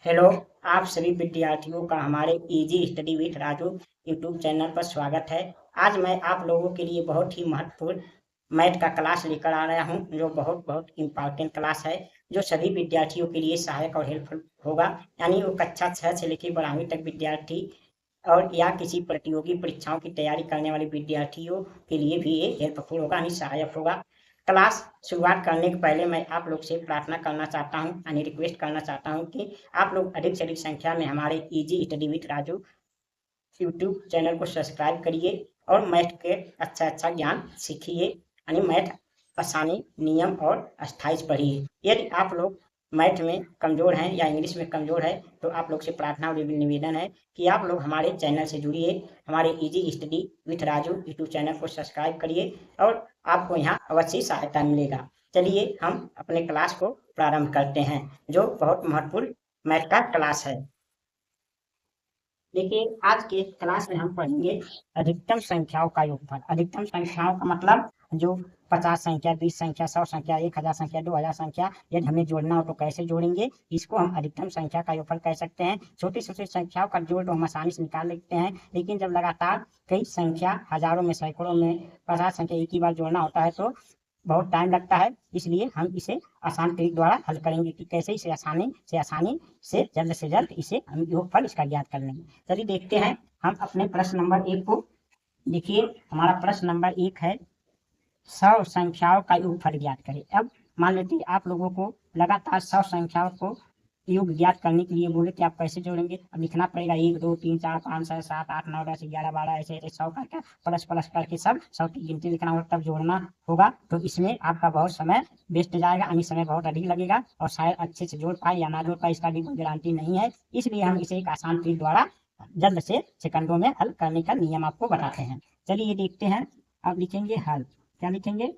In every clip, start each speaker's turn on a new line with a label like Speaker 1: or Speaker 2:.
Speaker 1: Hello. आप सभी विद्यार्थियों का हमारे easy study with Raju YouTube channel पर स्वागत है। आज मैं आप लोगों के लिए बहुत ही महत्वपूर्ण मैथ का क्लास लेकर आ रहा हूं, जो बहुत बहुत इम्पोर्टेंट क्लास है, जो सभी विद्यार्थियों के लिए सहायक और हेल्पफुल होगा। यानी वो कक्षा 6 से लेकर 12वीं तक विद्यार्थी और या किसी प्रतियोगी परीक्षाओं की तैयारी करने वाले विद्यार्थियों के लिए भी ये हेल्पफुल होगा, यानी सहायक होगा। क्लास शुरुआत करने के पहले मैं आप लोग से प्रार्थना करना चाहता हूँ, यानी रिक्वेस्ट करना चाहता हूँ कि आप लोग अधिक से अधिक संख्या में हमारे easy study with Raju YouTube channel को सब्सक्राइब करिए और मैथ के अच्छा ज्ञान सीखिए, यानी मैथ आसानी, नियम और स्थाइज पढ़िए। यदि आप लोग मैथ में कमज़ोर हैं या इंग्लिश में कमज़ोर है तो आप लोग से प्रार्थना और निवेदन है कि आप लोग हमारे चैनल से जुड़िए, हमारे easy study with Raju YouTube channel को सब्सक्राइब करिए और आपको यहाँ अवश्य सहायता मिलेगा। चलिए हम अपने क्लास को प्रारंभ करते हैं, जो बहुत महत्वपूर्ण मैथ का क्लास है। देखिए, आज के क्लास में हम पढ़ेंगे अधिकतम संख्याओं का योगफल। अधिकतम संख्याओं का मतलब जो 50 संख्या, 20 संख्या, 100 संख्या, 1000 संख्या, 2000 संख्या, यदि हमें जोड़ना हो तो कैसे जोड़ेंगे, इसको हम अधिकतम संख्या का योगफल कह सकते हैं। छोटी छोटी संख्याओं का जोड़ तो हम आसानी से निकाल लेते हैं, लेकिन जब लगातार कई संख्या हजारों में, सैकड़ों में, 50 संख्या एक ही बार जोड़ना होता है तो बहुत टाइम लगता है। इसलिए हम इसे आसान ट्रिक द्वारा हल करेंगे कि कैसे इसे आसानी से जल्द से जल्द इसे हम योगफल इसका ज्ञात कर लेंगे। चलिए देखते हैं हम अपने प्रश्न नंबर 1 को। देखिए, हमारा प्रश्न नंबर 1 है 100 संख्याओं का योगफल ज्ञात करें। अब मान लेते हैं आप लोगों को लगातार 100 संख्याओं को योग ज्ञात करने के लिए बोले कि आप कैसे जोड़ेंगे। अब लिखना पड़ेगा 1 2 3 4 5 6 7 8 9 10 11 12 ऐसे ऐसे 100 करके प्लस प्लस करके सब 100 की गिनती लिखना होगा, तब जोड़ना होगा। तो इसमें आपका बहुत समय वेस्ट जाएगा, यानी समय बहुत अधिक लगेगा और शायद अच्छे से जोड़ पाए या ना जोड़ पाए इसका भी कोई गारंटी नहीं है। इसलिए हम इसे एक आसान ट्रिक द्वारा जल्द से सेकंडों में हल करने का नियम आपको बताते हैं। चलिए देखते हैं। अब लिखेंगे हल। क्या लिखेंगे?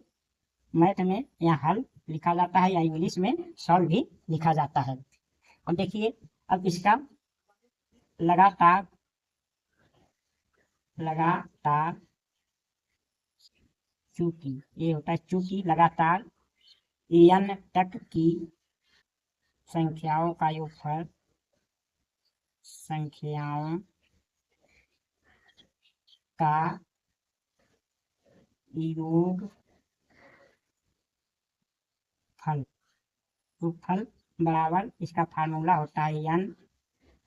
Speaker 1: मैथ में यहाँ हल लिखा जाता है या इंग्लिश में सॉल्व भी लिखा जाता है। अब देखिए, अब इसका लगातार लगातार चूंकि ये होता है, चूंकि लगातार n तक की संख्याओं का योगफल संख्याओं का योगफल बराबर इसका फार्मूला होता है n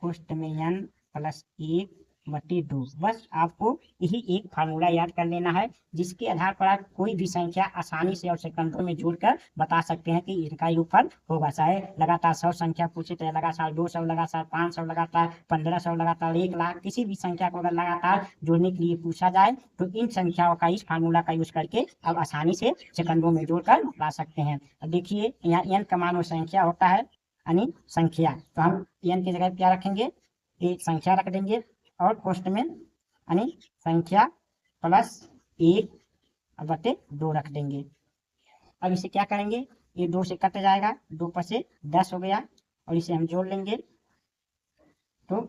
Speaker 1: कोष्ठ में n प्लस 1/2। बस आपको यही एक फार्मूला याद कर लेना है, जिसके आधार पर आप कोई भी संख्या आसानी से और सेकंडों में जोड़कर बता सकते हैं कि इनका योगफल होगा। चाहे लगातार 100 संख्या पूछे तो लगातार 200, लगातार 500, लगातार 1500, लगातार 1 लाख, किसी भी संख्या को अगर लगातार जोड़ने के लिए पूछा जाए तो इन संख्याओं का इस फार्मूला का यूज करके आप आसानी से सेकंडों में जोड़कर बता सकते हैं। अब देखिए, यहाँ n का मान वो संख्या होता है, यानी संख्या, तो हम n की जगह क्या रखेंगे? एक संख्या रख देंगे और कोष्ठ में यानी संख्या प्लस 1/2 रख देंगे। अब इसे क्या करेंगे? ये 2 से कट जाएगा, 2 पर से 10 हो गया और इसे हम जोड़ लेंगे तो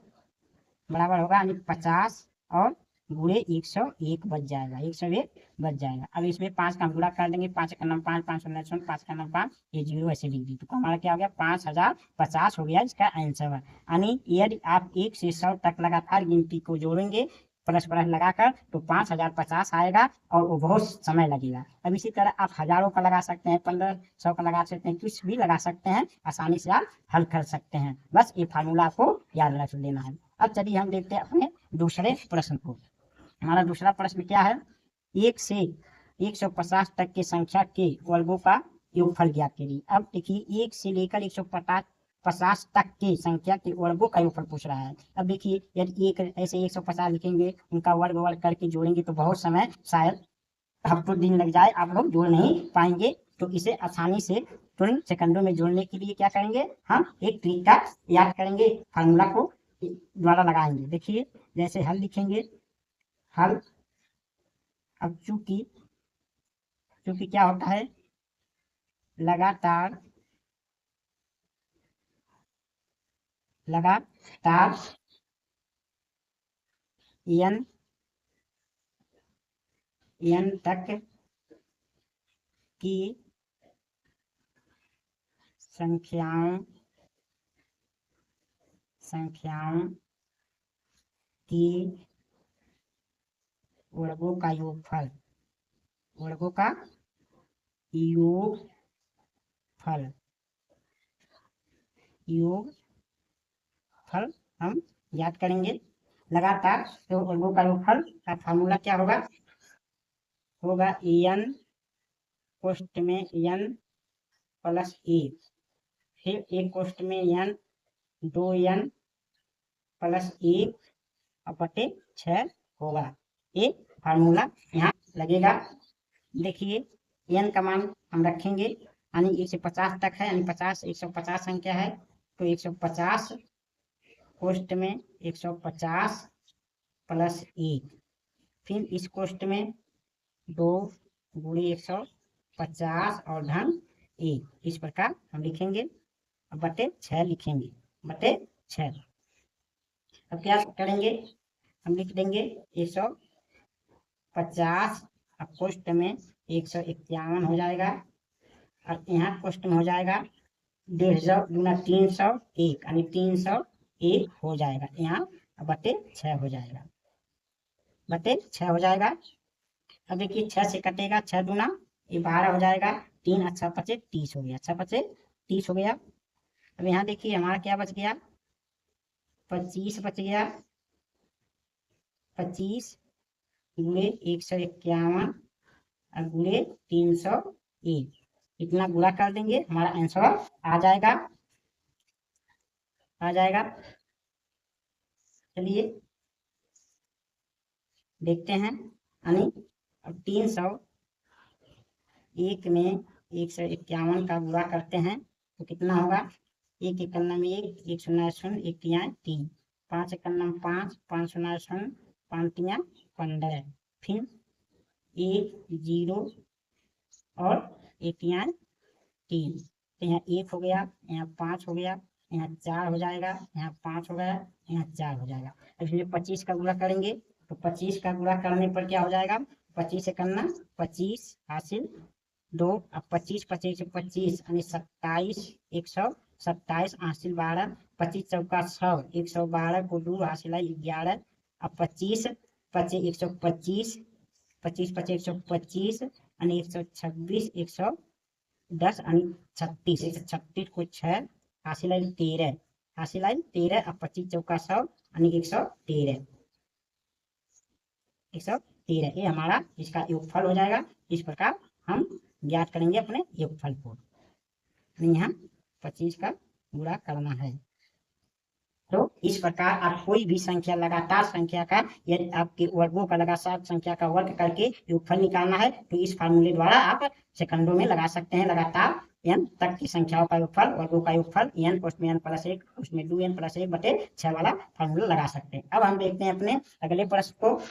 Speaker 1: बराबर होगा, यानी 50 और गुणे 101 बच जाएगा, 101 बच जाएगा। अब इसमें 5 का हम गुणा कर देंगे, 5 का नाम 5, 5 5 का नाम 5, ये 0 ऐसे लिख दी तो हमारा क्या हो गया? 5050 हो गया इसका आंसर। यानी यदि आप 1 से 100 तक लगातार गिनती को जोड़ेंगे प्लस प्लस लगाकर तो 5050 आएगा और वो बहुत समय लगेगा। अब इसी तरह आप हजारों का लगा सकते हैं, 1500 का लगा सकते हैं, कुछ भी लगा सकते हैं, आसानी से आप हल कर सकते हैं। बस ये फार्मूला आपको याद रख लेना है। अब चलिए हम देखते हैं अपने दूसरे प्रश्न को। हमारा दूसरा प्रश्न क्या है? 1 से 150 तक की संख्या के वर्गों का योगफल ज्ञात कीजिए। अब देखिए, 1 से लेकर 150 तक की संख्या के वर्गों का योगफल पूछ रहा है। अब देखिए, यदि एक ऐसे 150 लिखेंगे, उनका वर्ग करके जोड़ेंगे तो बहुत समय, शायद हफ्तों दिन लग जाए, आप लोग जोड़ नहीं पाएंगे। तो इसे आसानी से तुरंत सेकंडों में जोड़ने के लिए क्या करेंगे? हम एक ट्रिक का याद करेंगे, फार्मूला को द्वारा लगाएंगे। देखिए, जैसे हल लिखेंगे, हल। अब चूंकि क्या होता है? लगातार n तक की संख्याओं संख्याओं की वर्गों का योगफल, वर्गों का योगफल, योगफल हम याद करेंगे लगातार। तो वर्गों का योगफल का फार्मूला क्या होगा, होगा n कोष्ठ में n प्लस 1, फिर एक कोष्ठ में n 2n प्लस 1 और बटे 6 होगा। ये फार्मूला यहाँ लगेगा। देखिए n का मान हम रखेंगे, यानी 1 से 50 तक है, यानी 50 150 संख्या है, तो 150 कोष्ठ में 150 प्लस 1, फिर इस कोष्ठ में 2 गुणे 150 और धन 1, इस प्रकार हम लिखेंगे, बटे 6 लिखेंगे, बटे 6। अब क्या करेंगे, हम लिख देंगे 150, अब कोष्ठ में 151 हो जाएगा, और यहाँ कोष्ठ में हो जाएगा 150 गुना 301, यानी 301 हो जाएगा, यहाँ बटे 6 हो जाएगा, बटे 6 हो जाएगा। अब देखिए 6 से कटेगा, 6 दूना ये 12 हो जाएगा, 3 अच्छा 25 30 हो गया, अच्छा 25 30 हो गया। अब यहाँ देखिए हमारा क्या बच गया, 25 बच गया, 25 गुणे 151 और गुणे 301, इतना गुणा कर देंगे, हमारा आंसर आ जाएगा, आ जाएगा। चलिए देखते हैं, यानी अब 301 में 151 का गुणा करते हैं तो कितना होगा, 1 एक में 1, 1 शून्य शून्य, 1 तिया 3, 5 एक 5, 5 शून्य शून्य, 5 तिया 15, फिर 1 0 और 1 तिया 3, तो यहाँ 1 हो गया, यहाँ 5 हो गया, यहाँ 4 हो जाएगा, यहाँ 5 हो गया, यहाँ 4 हो जाएगा। अब इसमें 25 का गुणा करेंगे, तो 25 का गुणा करने पर क्या हो जाएगा, 25 से करना 25 हासिल 2, अब 25 25 25 यानी 27, 127 हासिल 12, 25 चौका 100, 112 को 2 हासिल 11, अब 25 25 125, 25 25 125 यानी 126, 110 यानी 36, 136 को 6 हासिल 13, हासिल 13, अब 25 चौका 100 यानी 113, 113, ये हमारा इसका योगफल हो जाएगा। इस प्रकार हम ज्ञात करेंगे अपने योगफल को। यहाँ 25 का गुणा करना है। तो इस प्रकार आप कोई भी संख्या, लगातार संख्या का, यदि आपके वर्गों का लगातार संख्या का वर्ग करके योगफल निकालना है तो इस फार्मूले द्वारा आप सेकंडों में लगा सकते हैं। लगातार n तक की संख्याओं का योगफल, वर्गों का योगफल, n उसमें n प्लस 1, उसमें 2n प्लस 1 बटे 6 वाला फार्मूला लगा सकते हैं। अब हम देखते हैं अपने अगले प्रश्न को।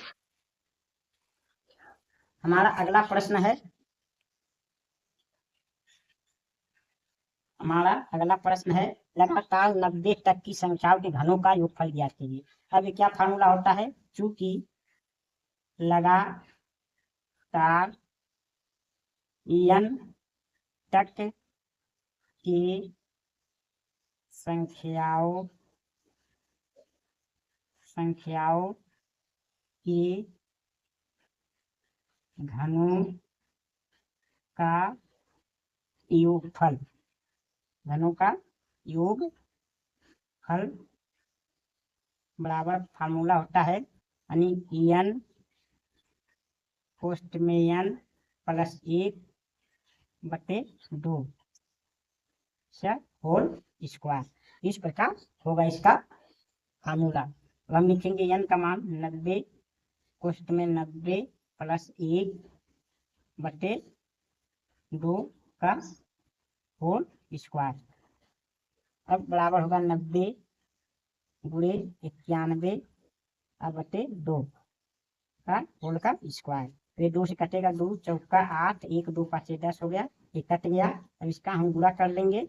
Speaker 1: हमारा अगला प्रश्न है, हमारा अगला प्रश्न है, लगातार 90 तक की संख्याओं के घनों का योगफल ज्ञात कीजिए। अब ये क्या फार्मूला होता है, चूंकि लगातार n तक की संख्याओं के घनों का योगफल, घनों का योगफल बराबर फार्मूला होता है, यानी n कोष्ठ में n प्लस 1 बटे 2 होल स्क्वायर, इस प्रकार होगा इसका फार्मूला। अब हम लिखेंगे n का मान 90 कोष्ठ में 90 प्लस 1 बटे 2 का होल स्क्वायर, अब बराबर होगा 90 गुणे 91 बटे 2 का होल का स्क्वायर। तो ये 2 से कटेगा, 2 चौका 8, 1 2 5 10 हो गया, ये कट गया। अब इसका हम गुणा कर लेंगे,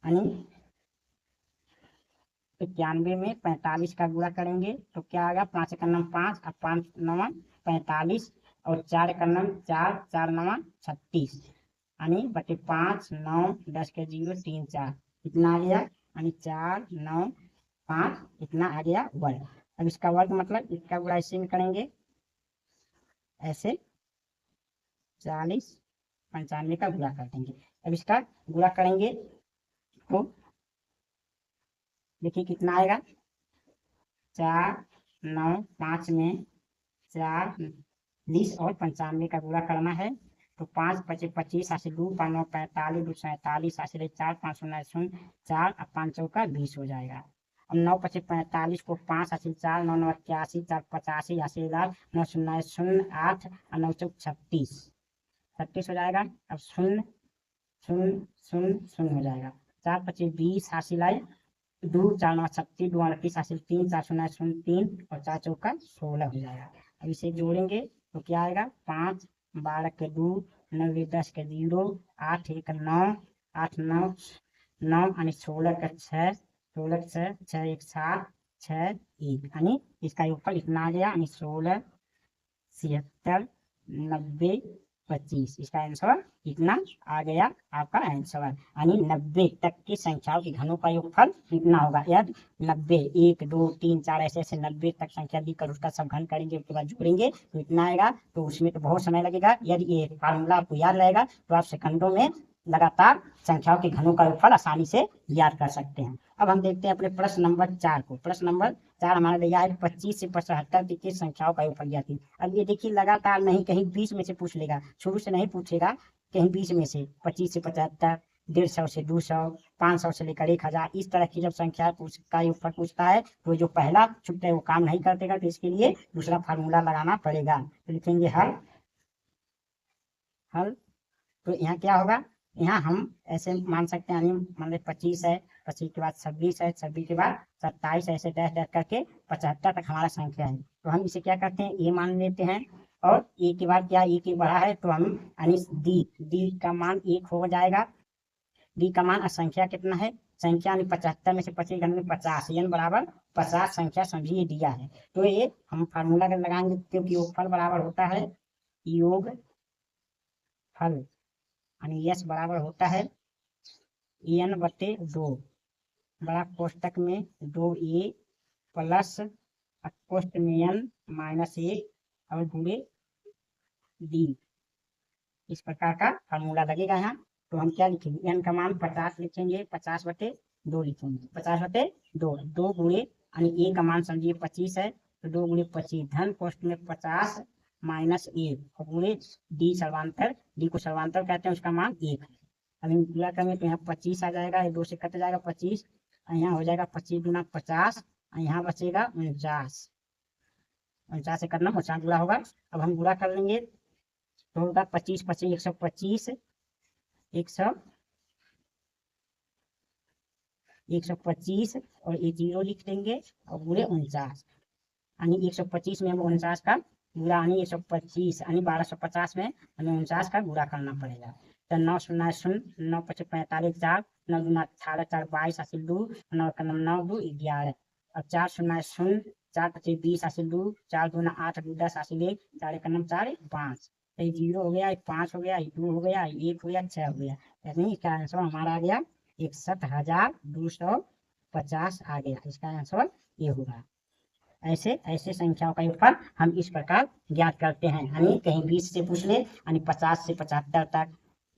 Speaker 1: यानी 91 में 45 का गुणा करेंगे तो क्या आएगा, 5 एक 5, अब 5 9 45 और 4 एक 4, 4 9 36, यानी बटे 5 9 10 के 0 3 4, कितना आ गया, यानी 4 9 5 इतना आ गया वर्ग। अब इसका वर्ग मतलब इसका गुणा इसी में करेंगे ऐसे 40 95 का गुणा कर देंगे। अब इसका गुणा करेंगे तो देखिए कितना आएगा 4 9 5 में 4 20 और 95 का गुणा करना है तो 5 पचे 25 ऐसे 2 5 9 45 2 47 ऐसे 4 5 0 0 4 और 5 चौका 20 हो जाएगा। अब 9 पचे 45 को 5 ऐसे 4 9 9 81 4 85 ऐसे 9 0 0 8 और 9 चौक 36 36 हो जाएगा। अब 0 0 0 0 हो जाएगा। 4 पचे 20 हासिल आए 2 4 9 36 2 38 हासिल 3 4 0 0 3 और 4 चौका 16 हो जाएगा। अब इसे जोड़ेंगे तो क्या आएगा 5 12 के 2 9 10 के 0 8 1 9 8 9 9 यानी 16 का 6 16 6 6 1 7 6 1 यानी इसका योगफल इतना आ गया यानी 16 76 90 25। इसका आंसर इतना आ गया आपका आंसर यानी 90 तक की संख्याओं के घनों का योगफल इतना होगा। यदि 90 1 2 3 4 ऐसे ऐसे 90 तक संख्या दी कर उसका सब घन करेंगे उसके बाद जोड़ेंगे तो इतना आएगा। तो उसमें तो बहुत समय लगेगा। यदि ये फार्मूला आपको याद रहेगा तो आप सेकंडों में लगातार संख्याओं के घनों का योगफल आसानी से याद कर सकते हैं। अब हम देखते हैं अपने प्रश्न नंबर 4 को। प्रश्न नंबर 4 हमारा दिया है 25 से 75 तक की संख्याओं का योगफल ज्ञात कीजिए। अब ये देखिए लगातार नहीं कहीं बीच में से पूछ लेगा, शुरू से नहीं पूछेगा, कहीं बीच में से 25 से 75 150 से 200 500 से लेकर 1000 इस तरह की जब संख्या का योगफल पूछता है तो जो पहला छुट्टा है वो काम नहीं करतेगा तो इसके लिए दूसरा फार्मूला लगाना पड़ेगा। तो लिखेंगे हल हल। तो यहाँ क्या होगा, यहाँ हम ऐसे मान सकते हैं मान लो 25 है, 25 के बाद 26 है, 26 के बाद 27 ऐसे डैश डैश करके 75 तक हमारा संख्या है। तो हम इसे क्या करते हैं ए मान लेते हैं और ए के बाद क्या ए के बड़ा है तो हम यानी डी का मान 1 हो जाएगा। डी का मान संख्या कितना है, संख्या 75 में से 25 घन में 50 एन बराबर 50 संख्या समझिए दिया है। तो ये हम फार्मूला लगाएंगे क्योंकि योगफल बराबर होता है योग फल यानी यस बराबर होता है एन बटे 2 बड़ा कोष्टक में 2a प्लस कोष्ट में n माइनस 1 और गुणे डी। इस प्रकार का फार्मूला लगेगा यहाँ। तो हम क्या लिखेंगे n का मान 50 लिखेंगे 50 बटे 2 लिखेंगे 50 बटे 2 2 गुणे यानी a का मान समझिए 25 है तो 2 गुणे 25 धन कोष्ट में 50 माइनस 1 और गुणे डी सर्वांतर, डी को सर्वांतर कहते हैं उसका मान 1 है। अब हम पूरा करेंगे तो यहाँ 25 आ जाएगा, 2 से कट जाएगा 25, यहाँ हो जाएगा 25 गुना 50, यहाँ बचेगा 49 से करना 50 गुना होगा। अब हम गुणा कर लेंगे तो होगा 25 25 125 125 और ये 0 लिख देंगे और गुणे 49 यानी 125 में हमें 49 का गुणा यानी 125 यानी 1250 में हमें 49 का गुणा करना पड़ेगा। तो 9 0 0 9 5 45 4 9 2 18 4 22 हासिल 2 9 का 9 2 11 और 4 0 0 4 5 20 हासिल 2 4 2 8 2 10 हासिल 1 4 का 4 5 तो 0 हो गया 5 हो गया 2 हो गया 1 हो गया 6 हो गया यानी इसका आंसर हमारा आ गया 61,250 आ गया। इसका आंसर ये होगा। ऐसे ऐसे संख्याओं का योगफल हम इस प्रकार ज्ञात करते हैं यानी कहीं 20 से पूछ ले यानी 50 से 75 तक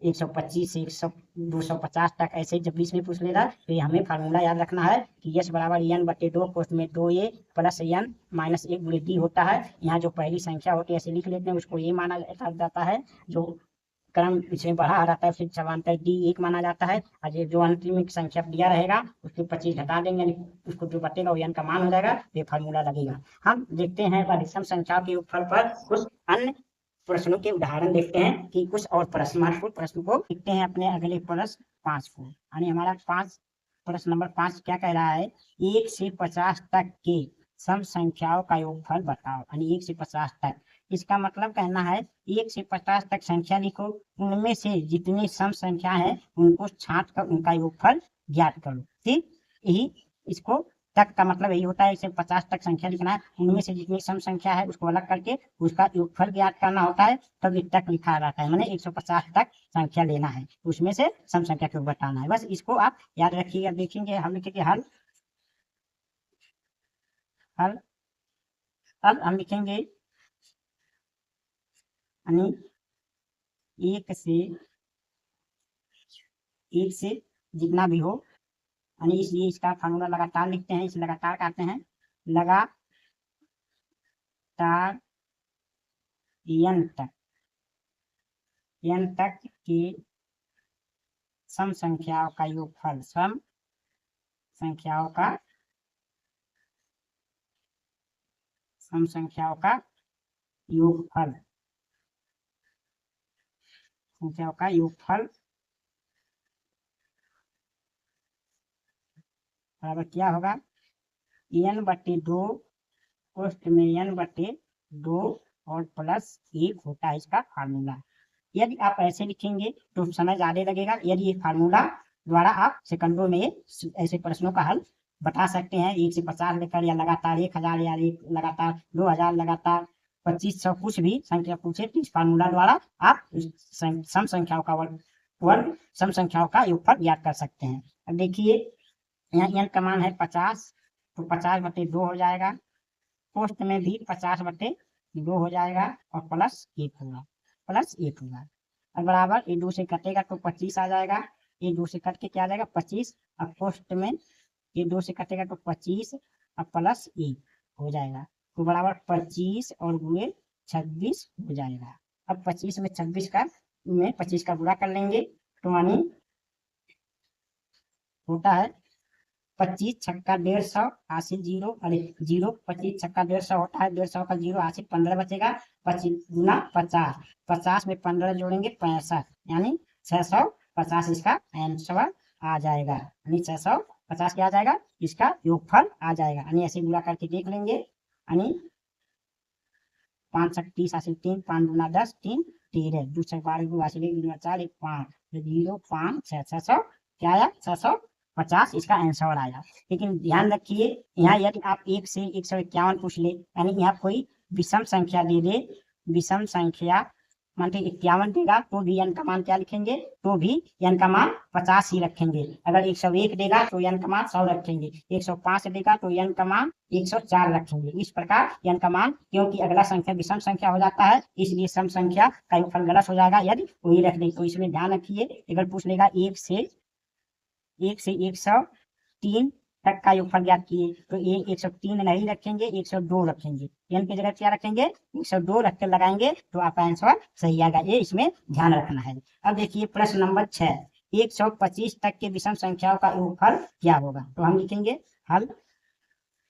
Speaker 1: 125 से 100 250 तक ऐसे जब 20 में पूछ लेगा तो ये हमें फार्मूला याद रखना है कि यस बराबर एन बटे 2 कोष्ट में 2a प्लस एन माइनस 1 गुणे डी होता है। यहाँ जो पहली संख्या होती है ऐसे लिख लेते हैं उसको ए माना जाता है, जो क्रम इसमें बढ़ा रहता है फिर समांतर डी 1 माना जाता है और जो अंतिम संख्या दिया रहेगा उसके 25 घटा देंगे यानी उसको जो बचेगा वो एन का मान हो जाएगा, ये फार्मूला लगेगा। हम देखते हैं अधिकतम संख्या के योगफल पर कुछ अन्य प्रश्नों के उदाहरण देखते हैं कि कुछ और प्रश्न महत्वपूर्ण प्रश्न को देखते हैं अपने अगले प्रश्न 5 को। यानी हमारा प्रश्न नंबर 5 क्या कह रहा है 1 से 50 तक के सम संख्याओं का योगफल बताओ यानी 1 से 50 तक। इसका मतलब कहना है 1 से 50 तक संख्या लिखो, उनमें से जितनी सम संख्या है उनको छांट कर उनका योगफल ज्ञात करो। ठीक, यही इसको तक का मतलब यही होता है 1 से 50 तक संख्या लिखना है, उनमें से जितनी सम संख्या है उसको अलग करके उसका योगफल ज्ञात करना होता है तब ये तक लिखा रहता है। मैंने 150 तक संख्या लेना है उसमें से सम संख्या को बताना है, बस इसको आप याद रखिएगा। देखेंगे हम लिखेंगे हल हल। अब हम लिखेंगे यानी एक से जितना भी हो, यानी इसलिए इसका फार्मूला लगातार लिखते हैं, इसे लगातार कहते हैं। लगातार n तक की सम संख्याओं का योगफल, सम संख्याओं का योगफल, संख्याओं का योगफल बराबर क्या होगा, n/2 कोष्ठ में n/2 और प्लस 1 होता है इसका फार्मूला। यदि आप ऐसे लिखेंगे तो समय ज्यादा लगेगा। यदि ये फार्मूला द्वारा आप सेकंडों में ऐसे प्रश्नों का हल बता सकते हैं, 1 से 50 लेकर, या लगातार 1000, या लगातार 2000, लगातार 2500, कुछ भी संख्या पूछे तो इस फार्मूला द्वारा आप सम संख्याओं का वर्ग सम संख्याओं का योगफल ज्ञात कर सकते हैं। अब देखिए यहाँ n का मान है 50, तो 50/2 हो जाएगा, कोष्ठ में भी 50/2 हो जाएगा और प्लस 1 होगा, अब बराबर ये 2 से कटेगा तो 25 आ जाएगा, ये 2 से कट के क्या आ जाएगा 25, अब कोष्ठ में ये 2 से कटेगा तो 25 अब प्लस 1 हो जाएगा, तो बराबर 25 और गुणे 26 हो जाएगा। अब 25 में 25 का गुणा कर लेंगे तो यानी होता है 25 छक्का 150, हासिल 0, अरे 0, 25 छक्का 150 होता है, 150 का 0 हासिल 15 बचेगा, 25 गुना 50, 50 में 15 जोड़ेंगे 65, यानी 650 इसका आंसर आ जाएगा, यानी 650 क्या आ जाएगा, इसका योगफल आ जाएगा। यानी ऐसे गुणा करके देख लेंगे, यानी 5 30 हासिल 3, 5 गुना 10, 3 13, 2 6 12 2 हासिल 1 गुना 4 1 5, 0 5 6 600 क्या आया 650 इसका आंसर आया। लेकिन ध्यान रखिए यहाँ यदि आप 1 से 151 पूछ ले, यानी यहाँ कोई विषम संख्या दे दे, विषम संख्या मान के 51 देगा तो भी n का मान क्या लिखेंगे, तो भी n का मान 50 ही रखेंगे। अगर 101 देगा तो n का मान 100 रखेंगे, 105 देगा तो n का मान 104 रखेंगे। इस प्रकार n का मान, क्योंकि अगला संख्या विषम संख्या हो जाता है इसलिए सम संख्या का योगफल गलत हो जाएगा यदि वही रख दे। तो इसमें ध्यान रखिए, अगर पूछ लेगा 1 से 103 तक का योगफल ज्ञात किए तो ये 103 नहीं रखेंगे, 102 रखेंगे, n की जगह क्या रखेंगे 102 रख कर लगाएंगे तो आपका आंसर सही आएगा, ये इसमें ध्यान रखना है। अब देखिए प्रश्न नंबर 6, 125 तक के विषम संख्याओं का योगफल क्या होगा, तो हम लिखेंगे हल।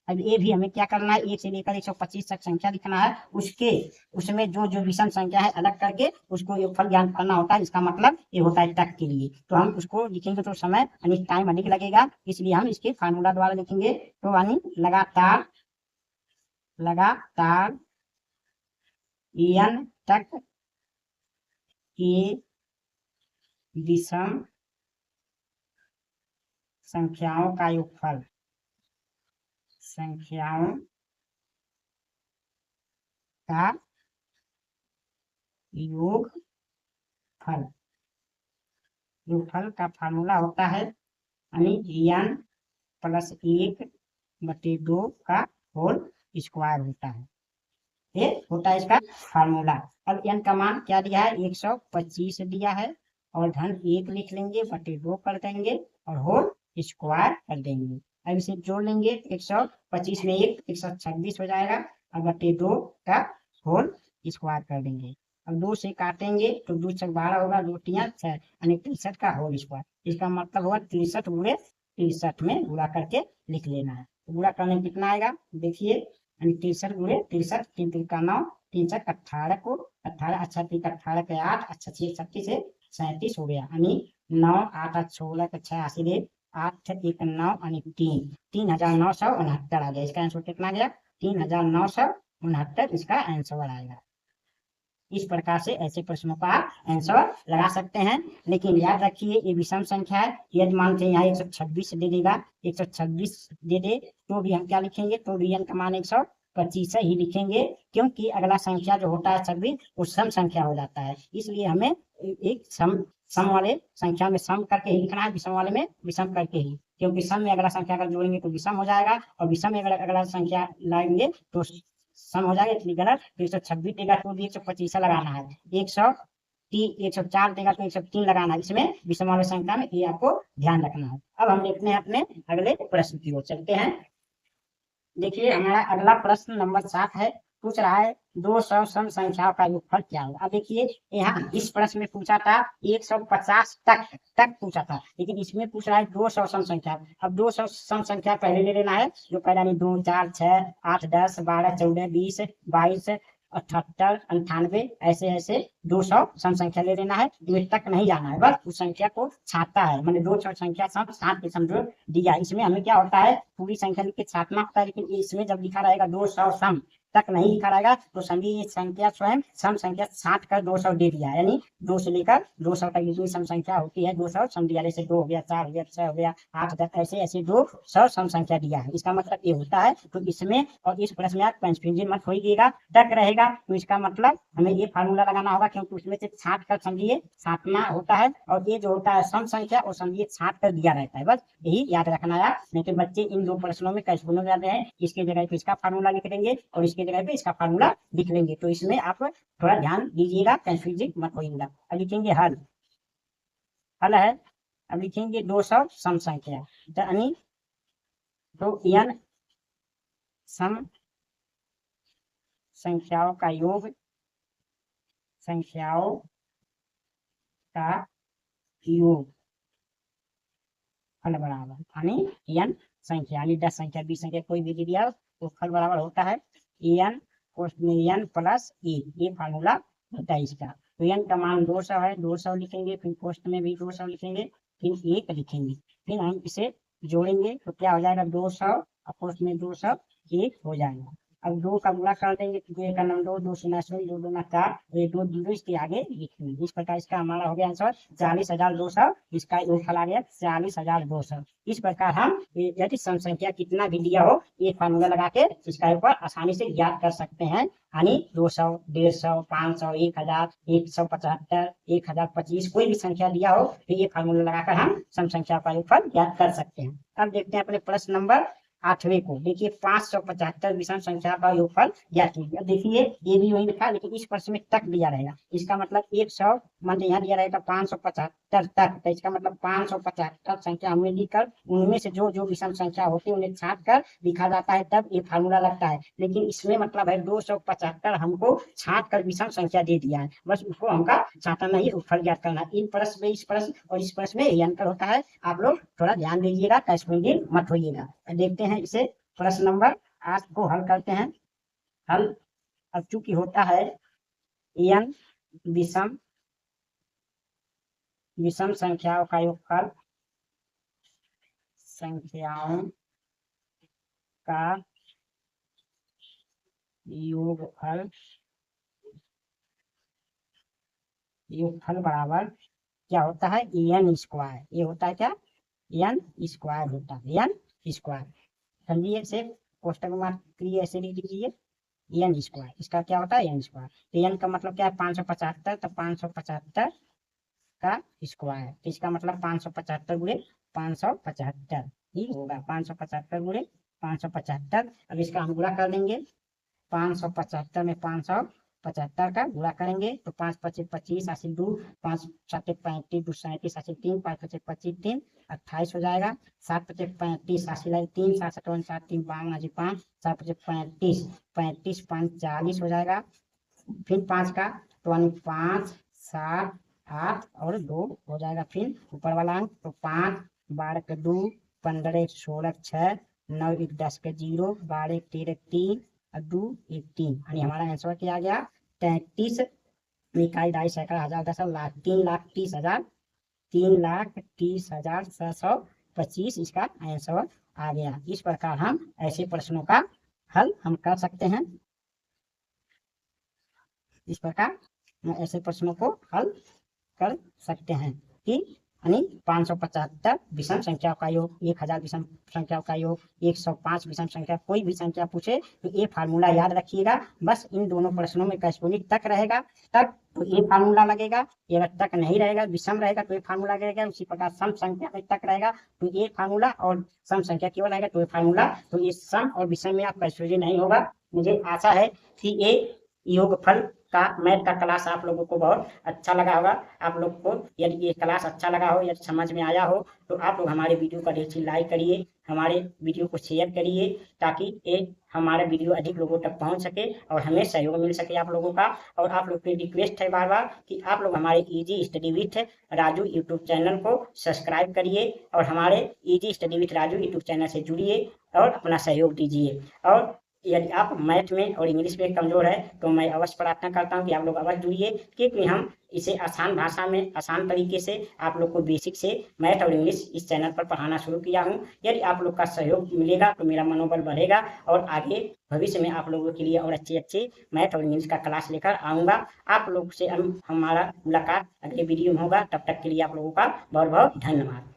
Speaker 1: अब ये भी हमें क्या करना है, 1 से लेकर 125 तक संख्या लिखना है, उसमें जो विषम संख्या है अलग करके उसको योगफल ज्ञात करना होता है, इसका मतलब ये होता है तक के लिए। तो हम उसको लिखेंगे तो समय यानी टाइम अधिक लगेगा, इसलिए हम इसके फार्मूला द्वारा लिखेंगे। तो यानी लगातार n तक के विषम संख्याओं का योगफल, संख्याओं का योगफल का फार्मूला होता है यानी n + 1/2 का होल स्क्वायर होता है, ये होता है इसका फार्मूला। अब n का मान क्या दिया है 125 दिया है और धन 1 लिख लेंगे, बटे 2 कर देंगे और होल स्क्वायर कर देंगे। अब इसे जोड़ लेंगे, 125 में 1 126 हो जाएगा और बटे 2 का होल स्क्वायर कर देंगे। अब 2 से काटेंगे तो 2 6 12 होगा, 2 3 6 यानी 63 का होल स्क्वायर। इसका मतलब होगा 63 गुणे 63 में गुणा करके लिख लेना है। तो गुणा करने में कितना आएगा देखिए, यानी 63 गुणे 63, 3 3 का 9, 3 6 18 को 18, अच्छा 3 18 के 8, अच्छा 6 36 से 37 हो गया, यानी 9 8 8 16 के 6 80 8 1 9 यानी 3969 आ गया। इसका आंसर कितना गया 3969 इसका आंसर आएगा। इस प्रकार से ऐसे प्रश्नों का आंसर लगा सकते हैं। लेकिन याद रखिए ये विषम संख्या है, यदि मानते हैं यहाँ 126 दे देगा, 126 दे दे तो भी हम क्या लिखेंगे, तो भी n का मान 125 ही लिखेंगे, क्योंकि अगला संख्या जो होता है 26 वो सम संख्या हो जाता है, इसलिए हमें एक सम वाले संख्या में सम करके ही लिखना है, विषम वाले में विषम करके ही, क्योंकि सम में अगला संख्या अगर जोड़ेंगे तो विषम हो जाएगा, और विषम में अगला संख्या लाएंगे तो सम हो जाएगा, इसलिए गलत। तो 126 देगा तो भी 125 लगाना है, 104 देगा तो 103 लगाना है, इसमें विषम वाले संख्या में, ये आपको ध्यान रखना है। अब हम देखते हैं अपने अगले प्रश्न की ओर चलते हैं। देखिए हमारा अगला प्रश्न नंबर 7 है, पूछ रहा है 200 सम संख्याओं का योगफल क्या होगा। अब देखिए यहाँ इस प्रश्न में पूछा था 150 तक पूछा था, लेकिन इसमें पूछ रहा है 200 सम संख्या। अब 200 सम संख्या पहले ले लेना है, जो पहला नहीं 2 4 6 8 10 12 14 20 22 78 98 ऐसे ऐसे 200 सम संख्या ले लेना है, इनमें तक नहीं जाना है, बस उस संख्या को छाता है, मैंने 200 संख्या सम 7 के समझो दिया। इसमें हमें क्या होता है, पूरी संख्या लिख के छातना होता है, लेकिन इसमें जब लिखा रहेगा 200 सम तक नहीं लिखा रहेगा तो समझिए ये संख्या स्वयं सम संख्या 60 कर 200 दे दिया, यानी 2 से लेकर 200 तक जितनी सम संख्या होती है 200 सम दिया, जैसे 2 हो गया 4 हो गया 6 हो गया 8 10 ऐसे ऐसे 200 सम संख्या दिया है, इसका मतलब ये होता है। तो इसमें और इस प्रश्न में आप कंफ्यूजन मत होइएगा, तक रहेगा तो इसका मतलब हमें ये फार्मूला लगाना होगा, क्योंकि उसमें से 60 कर समझिए छाटना होता है, और ये जो होता है सम संख्या वो समझिए 60 कर दिया रहता है, बस यही याद रखना है। नहीं तो बच्चे इन दो प्रश्नों में कंफ्यूज हो जाते हैं, इसके जगह पे इसका फार्मूला लिख देंगे और इसके जगह पे इसका फार्मूला लिख लेंगे, तो इसमें आप थोड़ा ध्यान दीजिएगा, कंफ्यूजिंग मत होइएगा। अब लिखेंगे हल, हल है, अब लिखेंगे 200 सम संख्या, यानी तो n सम संख्याओं का योग, संख्याओं का योग फल बराबर, यानी n संख्या, यानी 10 संख्या 20 संख्या कोई भी दे दिया तो फल बराबर होता है n n प्लस ए, ये फार्मूला होता है इसका। तो n का मान 200 है, 200 लिखेंगे, फिर पोस्ट में भी 200 लिखेंगे, फिर 1 लिखेंगे, फिर हम इसे जोड़ेंगे तो क्या हो जाएगा 200 और पोस्ट में 200 1 हो जाएगा। अब 2 का गुणा कर देंगे तो 2 का नंबर 2 शून्य 2 दूना 4, ये 2 जीरो इसके आगे लिखेंगे, इस प्रकार इसका हमारा हो गया आंसर 40,200, इसका योगफल आ गया 40,200। इस प्रकार हम यदि सम संख्या कितना भी दिया हो ये फार्मूला लगा के इसका ऊपर आसानी से ज्ञात कर सकते हैं, यानी 200 150 500 1000 175 1025 कोई भी संख्या दिया हो तो ये फार्मूला लगाकर हम सम संख्या का योगफल ज्ञात कर सकते हैं। अब देखते हैं अपने प्रश्न नंबर 8वें को। देखिए 575 विषम संख्या का योगफल ज्ञात कीजिए। अब देखिए ये भी वही लिखा, लेकिन इस प्रश्न में तक दिया रहेगा, इसका मतलब 100 मान यहाँ दिया रहेगा 575 तक, तो इसका मतलब 575 संख्या हमें लिखकर उनमें से जो जो विषम संख्या होती है उन्हें छाट कर लिखा जाता है, तब ये फार्मूला लगता है। लेकिन इसमें मतलब है 275 हमको छाट कर विषम संख्या दे दिया है, बस उसको हमका छाटना ही योगफल ज्ञात करना। इन प्रश्न में इस प्रश्न और इस प्रश्न में ये अंतर होता है, आप लोग थोड़ा ध्यान दीजिएगा, कंफ्यूज मत होइएगा। देखते हैं इसे प्रश्न नंबर 8 को हल करते हैं। हल अब चूंकि होता है n विषम संख्याओं का योगफल, संख्याओं का योगफल बराबर क्या होता है n स्क्वायर, ये होता है क्या n स्क्वायर होता है, n स्क्वायर समझिए, से कोष्टक मार्क करिए, ऐसे लिख दीजिए n स्क्वायर, इसका क्या होता है n स्क्वायर। तो n का मतलब क्या है 575, तो 575 का स्क्वायर, तो इसका मतलब 575 गुणे 575 ही होगा, 575 गुणे 575। अब इसका हम गुणा कर देंगे, 575 में 575 का गुणा करेंगे तो 5 25 25 80 2 5 7 35 2 37 80 3 5 25 25 3 28 हो जाएगा, 7 25 35 80 3 7 7 7 3 52 5 7 25 35 35 5 40 हो जाएगा, फिर 5 का तो 5 7 8 और 2 हो जाएगा, फिर ऊपर वाला अंक तो 5 12 के 2 15 1 16 6 9 1 10 के 0 12 1 13 3 और 2 1 3, यानी हमारा आंसर क्या आ गया 33 इकाई 2.5 सैकड़ा हजार 10 लाख 3,30,000 3,30,625 इसका आंसर आ गया। इस प्रकार हम ऐसे प्रश्नों का हल हम कर सकते हैं, इस प्रकार ऐसे प्रश्नों को हल कर सकते हैं कि यानी 575 विषम संख्याओं का योग, 1000 विषम संख्याओं का योग, 105 विषम संख्या, कोई भी संख्या पूछे तो ये फार्मूला याद रखिएगा। बस इन दोनों प्रश्नों में कॉरेस्पोंडिंग तक रहेगा तब तो ये फार्मूला लगेगा, ये अगर तक नहीं रहेगा, विषम रहेगा तो ये फार्मूला लगेगा। उसी प्रकार सम संख्या में तक रहेगा तो ये फार्मूला, और सम संख्या केवल रहेगा तो ये फार्मूला। तो ये सम और विषम में आप कॉरेस्पोंडिंग नहीं होगा। मुझे आशा है कि ये योगफल का मैथ का क्लास आप लोगों को बहुत अच्छा लगा होगा। आप लोग को यदि ये क्लास अच्छा लगा हो, यदि समझ में आया हो, तो आप लोग हमारे वीडियो का ढेर लाइक करिए, हमारे वीडियो को शेयर करिए, ताकि ये हमारा वीडियो अधिक लोगों तक पहुंच सके और हमें सहयोग मिल सके आप लोगों का। और आप लोग की रिक्वेस्ट है बार बार कि आप लोग हमारे easy study with Raju YouTube channel को सब्सक्राइब करिए और हमारे easy study with Raju YouTube channel से जुड़िए और अपना सहयोग दीजिए। और यदि आप मैथ में और इंग्लिश में कमजोर है तो मैं अवश्य प्रार्थना करता हूं कि आप लोग अवश्य जुड़िए, क्योंकि हम इसे आसान भाषा में आसान तरीके से आप लोग को बेसिक से मैथ और इंग्लिश इस चैनल पर पढ़ाना शुरू किया हूं। यदि आप लोग का सहयोग मिलेगा तो मेरा मनोबल बढ़ेगा और आगे भविष्य में आप लोगों के लिए और अच्छे मैथ और इंग्लिश का क्लास लेकर आऊँगा। आप लोग से हमारा मुलाकात अगले वीडियो में होगा। तब तक के लिए आप लोगों का बहुत बहुत धन्यवाद।